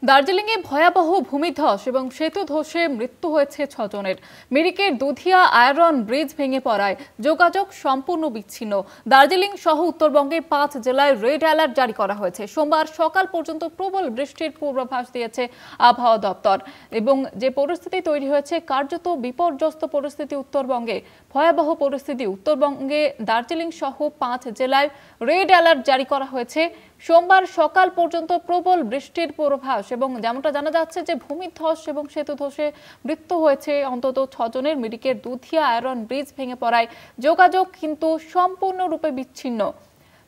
দার্জিলিংয়ে ভয়াবহ ভূমিধস এবং সেতু ধসে মৃত্যু হয়েছে 6 জনের। মিরিকের দুধিয়া আয়রন ব্রিজ ভেঙে পড়ায় যোগাযোগ সম্পূর্ণ বিচ্ছিন্ন। দার্জিলিং সহ উত্তরবঙ্গের 5 জেলায় রেড অ্যালার্ট জারি করা হয়েছে। সোমবার সকাল পর্যন্ত প্রবল বৃষ্টির পূর্বাভাস দিয়েছে আবহাওয়া দপ্তর এবং যে পরিস্থিতি তৈরি হয়েছে কার্যত বিপর্যস্ত পরিস্থিতি উত্তরবঙ্গে। ভয়াবহ পরিস্থিতি উত্তরবঙ্গে দার্জিলিং সহ 5 জেলায় রেড অ্যালার্ট জারি করা হয়েছে। সোমবার সকাল পর্যন্ত প্রবল বৃষ্টির পূর্বাভাস এবং যেমনটা জানা যাচ্ছে যে ভূমিধস এবং সেতু ধসে মৃত্যু হয়েছে অন্তত 6 জনের। মিরিকের দুধিয়া আয়রন ব্রিজ ভেঙে পড়ায় যোগাযোগ কিন্তু সম্পূর্ণরূপে বিচ্ছিন্ন।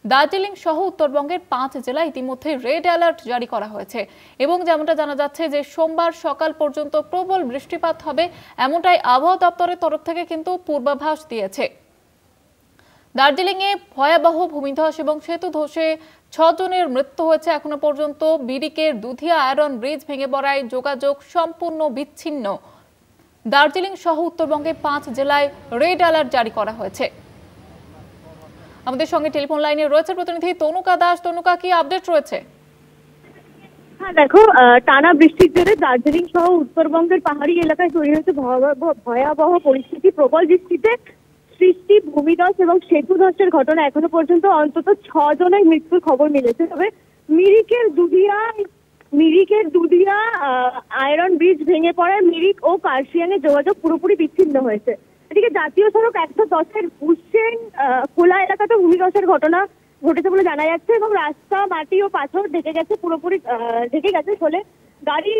দার্জিলিং সহ উত্তরবঙ্গের 5 জেলায় ইতিমধ্যে রেড অ্যালার্ট জারি করা হয়েছে এবং যেমনটা জানা যাচ্ছে যে সোমবার সকাল পর্যন্ত প্রবল বৃষ্টিপাত হবে এমনটাই আবহাওয়া দপ্তরের তরফ থেকে কিন্তু পূর্বাভাস দিয়েছে। দার্জিলিংয়ে ভয়াবহ ভূমিধস এবং সেতু ধসে 6 জনের মৃত্যু হয়েছে এখনো পর্যন্ত। মিরিকের দুধিয়া আয়রন ব্রিজ ভেঙে পড়ায় যোগাযোগ সম্পূর্ণ বিচ্ছিন্ন। দার্জিলিং সহ উত্তরবঙ্গের 5 জেলায় রেড অ্যালার্ট জারি করা হয়েছে। আমাদের সঙ্গে টেলিফোন লাইনে রয়েছে প্রতিনিধি তনুকা দাস। তনুকা, কি আপডেট রয়েছে? হ্যাঁ দেখো, টানা বৃষ্টির জেরে দার্জিলিং সহ উত্তরবঙ্গের পাহাড়ি এলাকায় তৈরি হয়েছে ভয়াবহ পরিস্থিতি। প্রবল বৃষ্টিতে সৃষ্টি ভূমিধস এবং সেতু ধসের ঘটনা এখনো পর্যন্ত অন্তত 6 জনের মৃত্যুর খবর মিলেছে। তবে মিরিকের দুধিয়া আয়রন ব্রিজ ভেঙে পড়ায় মিরিক ও কার্শিয়াং এর যোগাযোগ পুরোপুরি বিচ্ছিন্ন হয়েছে। এদিকে জাতীয় সড়ক 110-এর বুসেন খোলা এলাকাতে ভূমিধসের ঘটনা ঘটেছে বলে জানা যাচ্ছে এবং রাস্তা মাটি ও পাথর পুরোপুরি ঢেকে গেছে। ফলে গাড়ি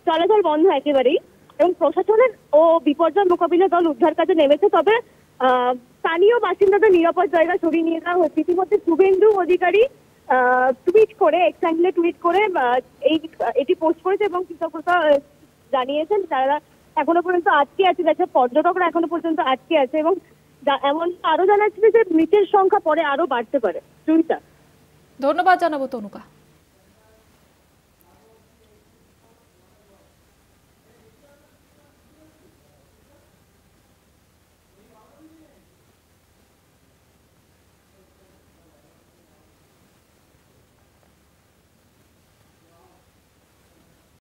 চলাচল বন্ধ একেবারেই এবং প্রশাসনের ও বিপর্যয় মোকাবিলা দল উদ্ধার কাজে নেমেছে। তবে স্থানীয় বাসিন্দাদের নিরাপদ জায়গা সরিয়ে নিয়ে যাওয়া হচ্ছে। ইতিমধ্যে শুভেন্দু অধিকারী টুইট করে এটি পোস্ট করেছে এবং কৃতজ্ঞতা জানিয়েছেন যারা এখনো পর্যন্ত আটকে আছে, যাচ্ছে পর্যটকরা এখনো পর্যন্ত আটকে আছে এবং এমন আরো জানাচ্ছে যে মৃতের সংখ্যা পরে আরো বাড়তে পারে। ধন্যবাদ জানাবো তনুকা।